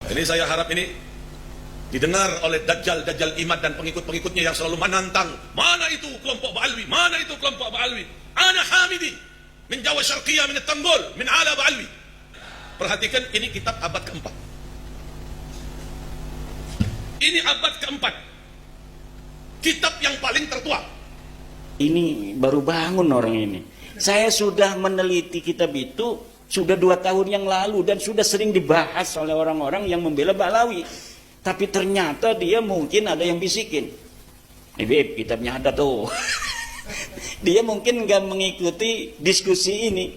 Ini saya harap ini didengar oleh Dajjal Imad dan pengikut-pengikutnya yang selalu menantang. Mana itu kelompok Ba'alwi? Mana itu kelompok Ba'alwi? Ana Hamidi min Jawa Syarqiyah min Tanggol min ala Ba'alwi. Perhatikan, ini kitab abad keempat. Ini abad keempat. Kitab yang paling tertua. Ini baru bangun orang ini. Saya sudah meneliti kitab itu sudah 2 tahun yang lalu dan sudah sering dibahas oleh orang-orang yang membela Ba'alawi. Tapi ternyata dia mungkin ada yang bisikin. Beb, kitabnya ada tuh. Dia mungkin nggak mengikuti diskusi ini.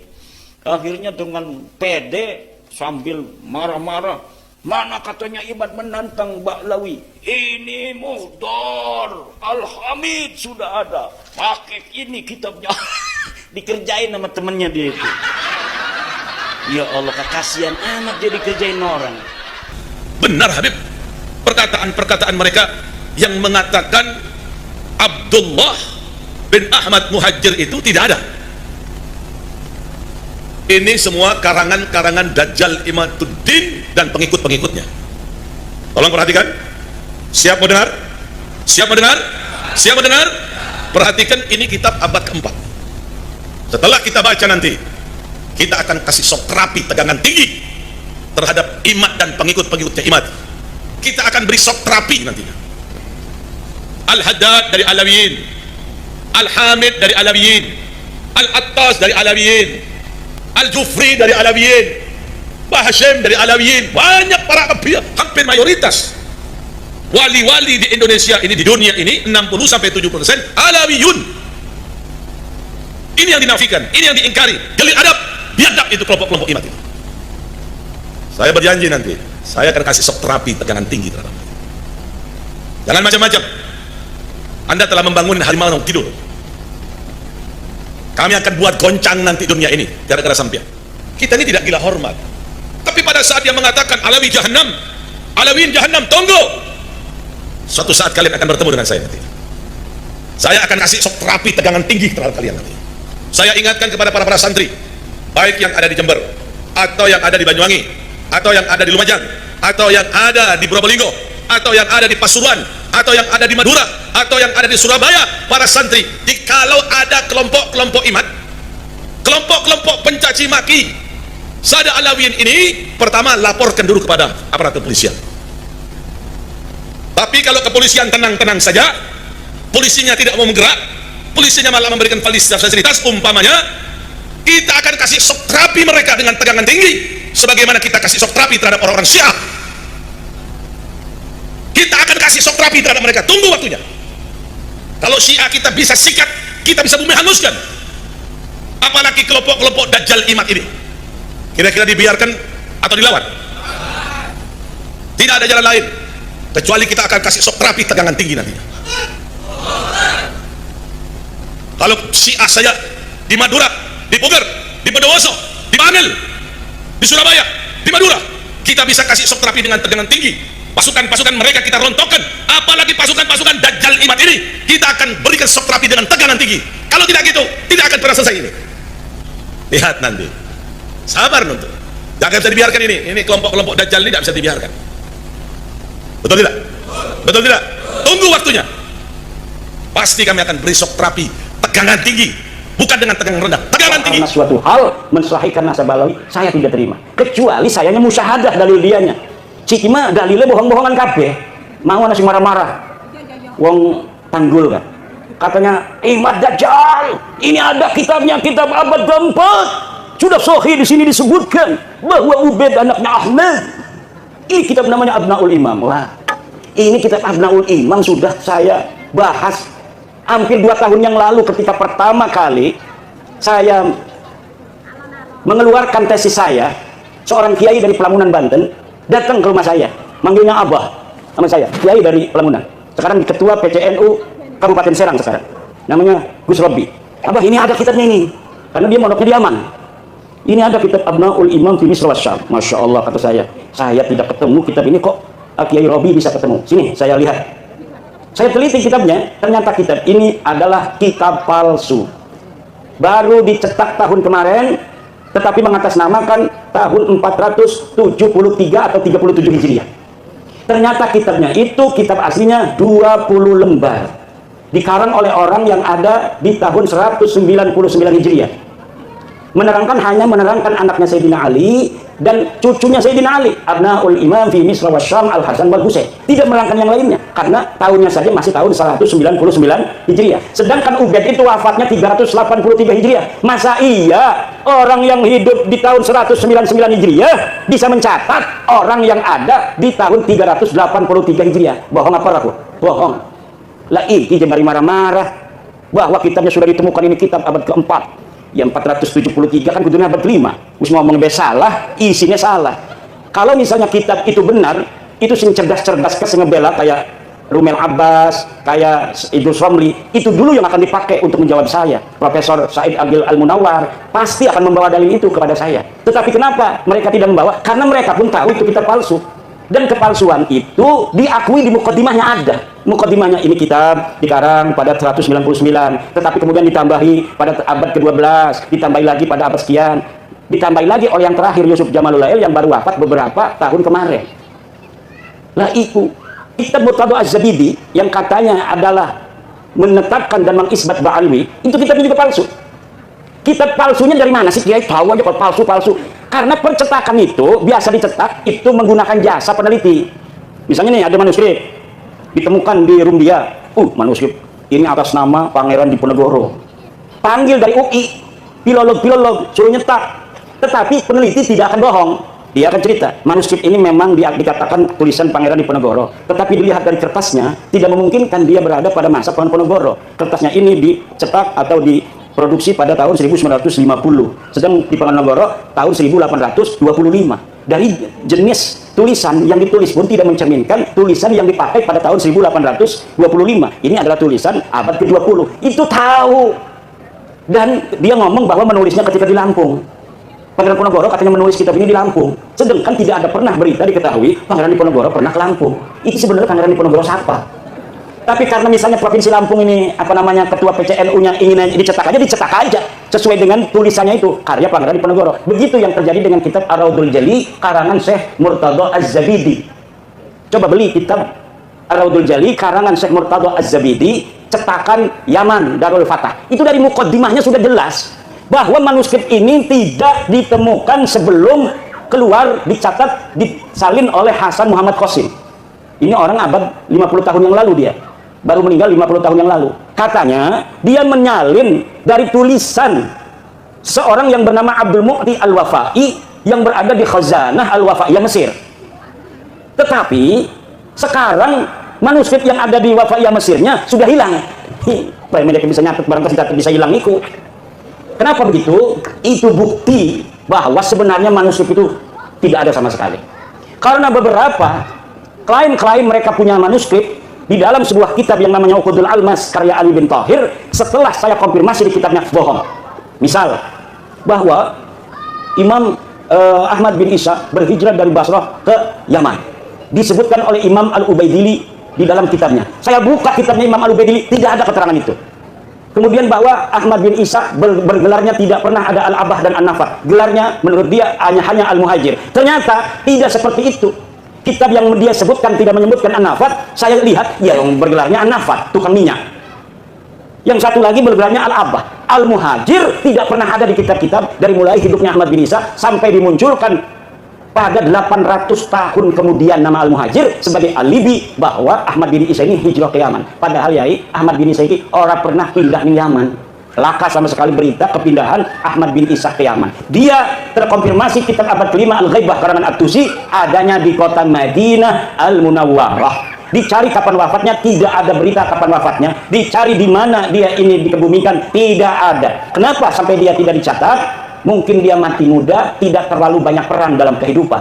Akhirnya dengan pede sambil marah-marah. Mana katanya Imad menantang Ba'alawi? Ini Muhdar Al-Hamid sudah ada. Pakai ini kitabnya. Dikerjain sama temennya dia itu. Ya Allah, kasihan amat jadi kerjain orang. Benar Habib, perkataan-perkataan mereka yang mengatakan Abdullah bin Ahmad Muhajir itu tidak ada. Ini semua karangan-karangan Dajjal Imaduddin dan pengikut-pengikutnya. Tolong perhatikan. Siap mau dengar? Siap mau dengar? Siap mau dengar? Perhatikan, ini kitab abad keempat. Setelah kita baca nanti, kita akan kasih shock terapi tegangan tinggi terhadap Imad dan pengikut-pengikutnya Imad. Kita akan beri shock terapi nantinya. Al-Haddad dari Alawiyin, Al-Hamid dari Alawiyin, Al-Attas dari Alawiyin, Al-Jufri dari Alawiyin, Bahashim dari Alawiyin. Banyak para hampir mayoritas wali-wali di Indonesia ini, di dunia ini 60-70% Alawiyun. Ini yang dinafikan, ini yang diingkari. Jalil adab, biadab itu kelompok-kelompok Imad itu. Saya berjanji nanti saya akan kasih shock terapi tegangan tinggi terhadap mereka. Jangan macam-macam. Anda telah membangun harimau tidur. Kami akan buat goncang nanti dunia ini gara-gara sampean. Kita ini tidak gila hormat. Tapi pada saat dia mengatakan Alawi Jahannam, Alawiyin Jahannam, tunggu. Suatu saat kalian akan bertemu dengan saya nanti. Saya akan kasih shock terapi tegangan tinggi terhadap kalian nanti. Saya ingatkan kepada para santri, baik yang ada di Jember, atau yang ada di Banyuwangi, atau yang ada di Lumajang, atau yang ada di Probolinggo, atau yang ada di Pasuruan, atau yang ada di Madura, atau yang ada di Surabaya, para santri, jikalau ada kelompok-kelompok Imad, kelompok-kelompok pencaci maki Sada Alawiyin ini, pertama laporkan dulu kepada aparat kepolisian. Tapi kalau kepolisian tenang-tenang saja, polisinya tidak mau bergerak, polisinya malah memberikan fasilitas, umpamanya kita akan kasih shock terapi mereka dengan tegangan tinggi sebagaimana kita kasih shock terapi terhadap orang-orang Syiah. Kita akan kasih shock terapi terhadap mereka. Tunggu waktunya. Kalau Syiah kita bisa sikat, kita bisa bumi hanguskan, apalagi kelompok-kelompok Dajjal Imad ini. Kira-kira dibiarkan atau dilawan? Tidak ada jalan lain kecuali kita akan kasih shock terapi tegangan tinggi nantinya. Kalau Syiah saya di Madura, di Puger, di Bondowoso, di Bangil, di Surabaya, di Madura, kita bisa kasih shock terapi dengan tegangan tinggi. Pasukan-pasukan mereka kita rontokkan, apalagi pasukan-pasukan Dajjal Imad ini kita akan berikan shock terapi dengan tegangan tinggi. Kalau tidak gitu, tidak akan pernah selesai ini. Lihat nanti. Sabar nonton. Jangan bisa dibiarkan ini kelompok-kelompok Dajjal ini tidak bisa dibiarkan. Betul tidak? Betul tidak? Tunggu waktunya. Pasti kami akan beri shock terapi tegangan tinggi, bukan dengan tegangan rendah, tegangan tinggi. Karena suatu hal mensahihkan nasab Ba'alawi, saya tidak terima. Kecuali sayanya musyahadah dalil dianya. Cik mah dalilnya bohong-bohongan kabeh. Mau nasi marah-marah. Wong Tanggul kan. Katanya Imad Dajjal, ini ada kitabnya, kitab abad keempat. Sudah sahih di sini disebutkan bahwa Ubaid anaknya Ahmad. Ini kitab namanya Abnaul Imam. Wah, ini kitab Abnaul Imam sudah saya bahas hampir 2 tahun yang lalu ketika pertama kali saya mengeluarkan tesis saya. Seorang kiai dari Pelamunan Banten datang ke rumah saya, manggilnya Abah sama saya, kiai dari Pelamunan. Sekarang ketua PCNU Kabupaten Serang sekarang. Namanya Gus Robi. Abah, ini ada kitabnya ini. Karena dia mondoknya di Yaman. Ini ada kitab Abnaul Imam fi Misr wa Syam. Masya Allah, kata saya tidak ketemu kitab ini, kok Kiai Robi bisa ketemu. Sini saya lihat. Saya teliti kitabnya, ternyata kitab ini adalah kitab palsu. Baru dicetak tahun kemarin, tetapi mengatasnamakan tahun 473 atau 37 Hijriah. Ternyata kitabnya itu kitab aslinya 20 lembar, dikarang oleh orang yang ada di tahun 199 Hijriah. Hanya menerangkan anaknya Sayyidina Ali dan cucunya Sayyidina Ali, Abnaul Imam fi Misr wa Syam Al-Hasan wal Husain. Tidak menerangkan yang lainnya karena tahunnya saja masih tahun 199 Hijriah. Sedangkan Ubaid itu wafatnya 383 Hijriah. Masa iya orang yang hidup di tahun 199 Hijriah bisa mencatat orang yang ada di tahun 383 Hijriah? Bohong apa aku? Bohong. Lah iki jemari marah-marah bahwa kitabnya sudah ditemukan, ini kitab abad keempat. Yang 473 kan kudunya abad kelima. Wis ngomong salah, isinya salah. Kalau misalnya kitab itu benar, itu sing cerdas-cerdas ke ngebela kayak Rumel Abbas, kayak Idrus Romli, itu dulu yang akan dipakai untuk menjawab saya. Profesor Said Agil Al-Munawar pasti akan membawa dalil itu kepada saya. Tetapi kenapa mereka tidak membawa? Karena mereka pun tahu itu kitab palsu. Dan kepalsuan itu diakui di mukaddimahnya ada. Mukaddimahnya ini kitab dikarang pada 199, tetapi kemudian ditambahi pada abad ke-12, ditambahi lagi pada abad sekian, ditambahi lagi oleh yang terakhir Yusuf Jamalul Lail yang baru wafat beberapa tahun kemarin. Lah itu kitab Murtadha Az-Zabidi yang katanya adalah menetapkan dan mengisbat Ba'alwi, itu kitabnya juga palsu. Kitab palsunya dari mana sih? Dia tahu aja kalau palsu-palsu. Karena percetakan itu biasa dicetak itu menggunakan jasa peneliti. Misalnya nih ada manuskrip ditemukan di Rumbia, manuskrip ini atas nama Pangeran Diponegoro. Panggil dari UI, filolog suruh nyetak. Tetapi peneliti tidak akan bohong. Dia akan cerita, manuskrip ini memang dikatakan tulisan Pangeran Diponegoro, tetapi dilihat dari kertasnya tidak memungkinkan dia berada pada masa Diponegoro. Kertasnya ini dicetak atau diproduksi pada tahun 1950, sedang Diponegoro tahun 1825. Dari jenis tulisan yang ditulis pun tidak mencerminkan tulisan yang dipakai pada tahun 1825. Ini adalah tulisan abad ke-20. Itu tahu. Dan dia ngomong bahwa menulisnya ketika di Lampung. Pangeran Diponegoro katanya menulis kitab ini di Lampung. Sedangkan tidak ada pernah berita diketahui Pangeran Diponegoro pernah ke Lampung. Itu sebenarnya Pangeran Diponegoro siapa? Tapi karena misalnya Provinsi Lampung ini ketua PCNU-nya ingin dicetak aja sesuai dengan tulisannya itu karya Pangeran Diponegoro. Begitu yang terjadi dengan kitab Ar-Raudul Jali karangan Syekh Murtadha Az-Zabidi. Coba beli kitab Ar-Raudul Jali karangan Syekh Murtadha Az-Zabidi, cetakan Yaman Darul Fatah. Itu dari mukaddimahnya sudah jelas bahwa manuskrip ini tidak ditemukan sebelum keluar, dicatat, disalin oleh Hasan Muhammad Qasim. Ini orang abad 50 tahun yang lalu dia. Baru meninggal 50 tahun yang lalu. Katanya dia menyalin dari tulisan seorang yang bernama Abdul Mu'ti Al-Wafai yang berada di Khazanah Al-Wafaiyah Mesir. Tetapi sekarang manuskrip yang ada di Wafaiyah Mesirnya sudah hilang. Mereka bisa nyatet barangkali kita bisa hilang itu. Kenapa begitu? Itu bukti bahwa sebenarnya manuskrip itu tidak ada sama sekali. Karena beberapa klaim mereka punya manuskrip di dalam sebuah kitab yang namanya Uqudul Almas karya Ali bin Thahir, setelah saya konfirmasi di kitabnya bohong. Misal bahwa Imam Ahmad bin Isa berhijrah dari Basrah ke Yaman, disebutkan oleh Imam Al-Ubaidili di dalam kitabnya. Saya buka kitabnya Imam Al-Ubaidili, tidak ada keterangan itu. Kemudian bahwa Ahmad bin Isa bergelarnya tidak pernah ada Al-Abah dan An-Nafar, gelarnya menurut dia hanya Al-Muhajir. Ternyata tidak seperti itu. Kitab yang dia sebutkan tidak menyebutkan An-Nafat, saya lihat ya yang bergelarnya An-Nafat, tukang minyak. Yang satu lagi bergelarnya Al-Abah. Al-Muhajir tidak pernah ada di kitab-kitab dari mulai hidupnya Ahmad bin Isa sampai dimunculkan pada 800 tahun kemudian nama Al-Muhajir sebagai alibi bahwa Ahmad bin Isa ini hijrah ke Yaman. Padahal yai Ahmad bin Isa ini orang pernah pindah ke Yaman. Laka sama sekali berita kepindahan Ahmad bin Isa ke Yaman. Dia terkonfirmasi kitab abad kelima Al-Ghaibah karangan At-Tusi adanya di kota Madinah Al-Munawwarah. Dicari kapan wafatnya, tidak ada berita kapan wafatnya. Dicari di mana dia ini dikebumikan, tidak ada. Kenapa sampai dia tidak dicatat? Mungkin dia mati muda, tidak terlalu banyak peran dalam kehidupan.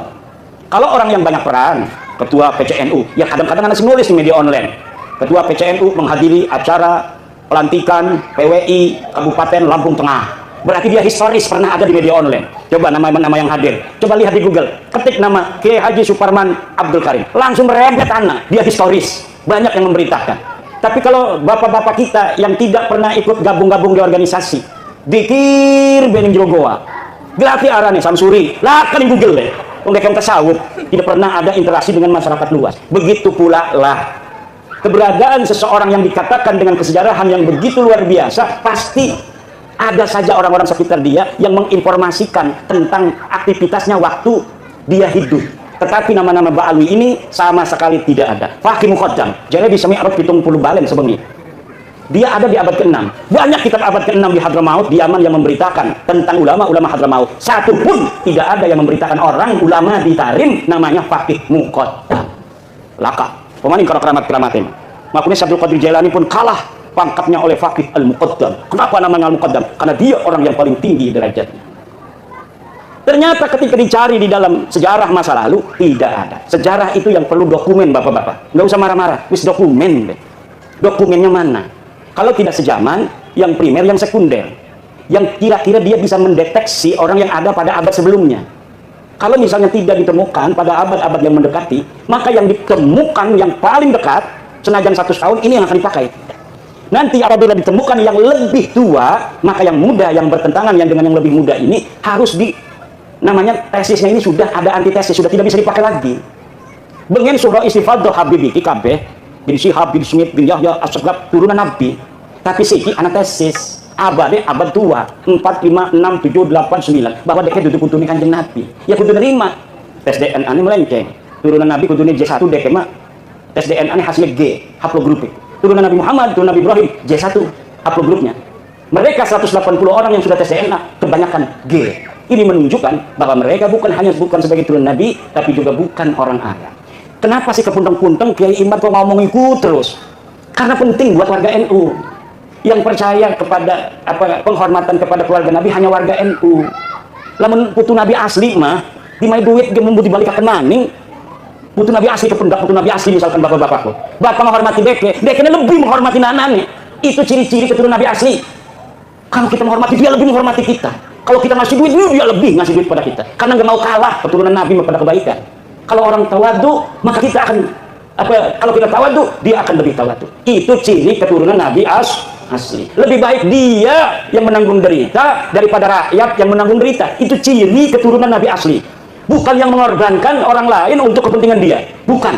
Kalau orang yang banyak peran, ketua PCNU, ya kadang-kadang ada nulis di media online. Ketua PCNU menghadiri acara pelantikan PWI Kabupaten Lampung Tengah, berarti dia historis pernah ada di media online. Coba nama-nama yang hadir, coba lihat di Google, ketik nama Kiai Haji Suparman Abdul Karim, langsung berebet anak, dia historis, banyak yang memberitakan. Tapi kalau bapak-bapak kita yang tidak pernah ikut gabung-gabung di organisasi, dikir bening jero goa, Gelati arane Samsuri, lah kan Google deh. Mereka tasawuf tidak pernah ada interaksi dengan masyarakat luas. Begitu pula lah keberadaan seseorang yang dikatakan dengan kesejarahan yang begitu luar biasa, pasti ada saja orang-orang sekitar dia yang menginformasikan tentang aktivitasnya waktu dia hidup. Tetapi nama-nama Ba'alwi ini sama sekali tidak ada. Faqih Muqaddam, jadi bisa mi'ruf 70 balen sebengi. Dia ada di abad ke-6. Banyak kitab abad ke-6 di Hadramaut, di Yaman yang memberitakan tentang ulama-ulama Hadramaut. Satu pun tidak ada yang memberitakan orang ulama di Tarim namanya Faqih Muqaddam. Laka. Pemanin kalau keramat-keramatin. Makanya Syabdul Qadir Jailani pun kalah pangkatnya oleh Faqih Al-Muqaddam. Kenapa namanya Al-Muqaddam? Karena dia orang yang paling tinggi derajatnya. Ternyata ketika dicari di dalam sejarah masa lalu, tidak ada. Sejarah itu yang perlu dokumen, bapak-bapak. Nggak usah marah-marah, wis dokumen deh. Dokumennya mana? Kalau tidak sejaman, yang primer, yang sekunder, yang kira-kira dia bisa mendeteksi orang yang ada pada abad sebelumnya. Kalau misalnya tidak ditemukan pada abad-abad yang mendekati, maka yang ditemukan yang paling dekat, senajan 100 tahun, ini yang akan dipakai. Nanti apabila ditemukan yang lebih tua, maka yang muda, yang bertentangan yang dengan yang lebih muda ini harus namanya tesisnya ini sudah ada antitesis, sudah tidak bisa dipakai lagi. Bengen surah istifadah Habibi kabeh bin Syihab bin Smith bin Yahya As-Sagrab turunan Nabi, tapi siki antesis abadnya abad tua 4, 5, 6, 7, 8, 9 bahwa deke duduk kudune Kanjeng Nabi ya kudu nerima tes DNA ini melenceng turunan Nabi kudune J1 deke mah tes DNA ini hasilnya G haplogrupik turunan Nabi Muhammad turunan Nabi Ibrahim J1 haplogrupnya mereka 180 orang yang sudah tes DNA kebanyakan G. Ini menunjukkan bahwa mereka bukan sebagai turunan Nabi tapi juga bukan orang Arab. Kenapa sih kepuntang-puntang Kiai Imad kok ngomong ikut terus? Karena penting buat warga NU yang percaya kepada penghormatan kepada keluarga Nabi hanya warga NU. Lamun putu Nabi asli mah dimai duit ge membu dibalikakeun maning. Putu Nabi asli kependak putu Nabi asli misalkan bapak-bapakku. Bapak menghormati deke lebih menghormati nanane. Itu ciri-ciri keturunan Nabi asli. Kalau kita menghormati dia lebih menghormati kita. Kalau kita ngasih duit dia lebih ngasih duit pada kita. Karena nggak mau kalah keturunan Nabi pada kebaikan. Kalau orang tawadu, maka kita akan kalau kita tawadu, dia akan lebih tawadu. Itu ciri keturunan Nabi asli. Lebih baik dia yang menanggung derita daripada rakyat yang menanggung derita. Itu ciri keturunan Nabi asli. Bukan yang mengorbankan orang lain untuk kepentingan dia. Bukan.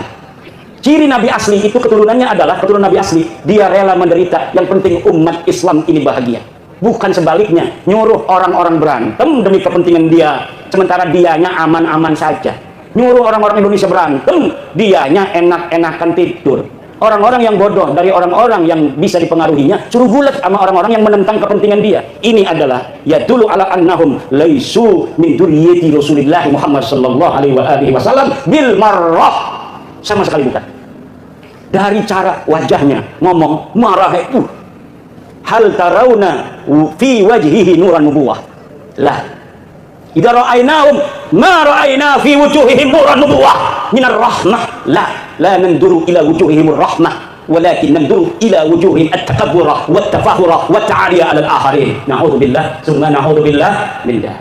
Ciri Nabi asli itu keturunannya adalah keturunan Nabi asli. Dia rela menderita. Yang penting umat Islam ini bahagia. Bukan sebaliknya, nyuruh orang-orang berantem demi kepentingan dia. Sementara dianya aman-aman saja. Nyuruh orang-orang Indonesia berantem, dianya enak-enakan tidur. Orang-orang yang bodoh dari orang-orang yang bisa dipengaruhinya, suruh gulat sama orang-orang yang menentang kepentingan dia. Ini adalah ya dulu ala annahum laisu min dzurriyyati Rasulillah Muhammad sallallahu alaihi wasallam bil marrah. Sama sekali bukan. Dari cara wajahnya ngomong marah hal tarawna fi wajhihi nuran nubuwah. Lah idza ra'aynahum ma ra'ayna fi wujuhihim nuran nubuwah minar rahmah la nanduru ila wujuhihim rahmah walakin nanduru ila wujuhihim at-takabbura wat-tafahura wat-ta'aliya 'ala al-akharin. Na'udzubillah summa na'udzubillah min dzalik.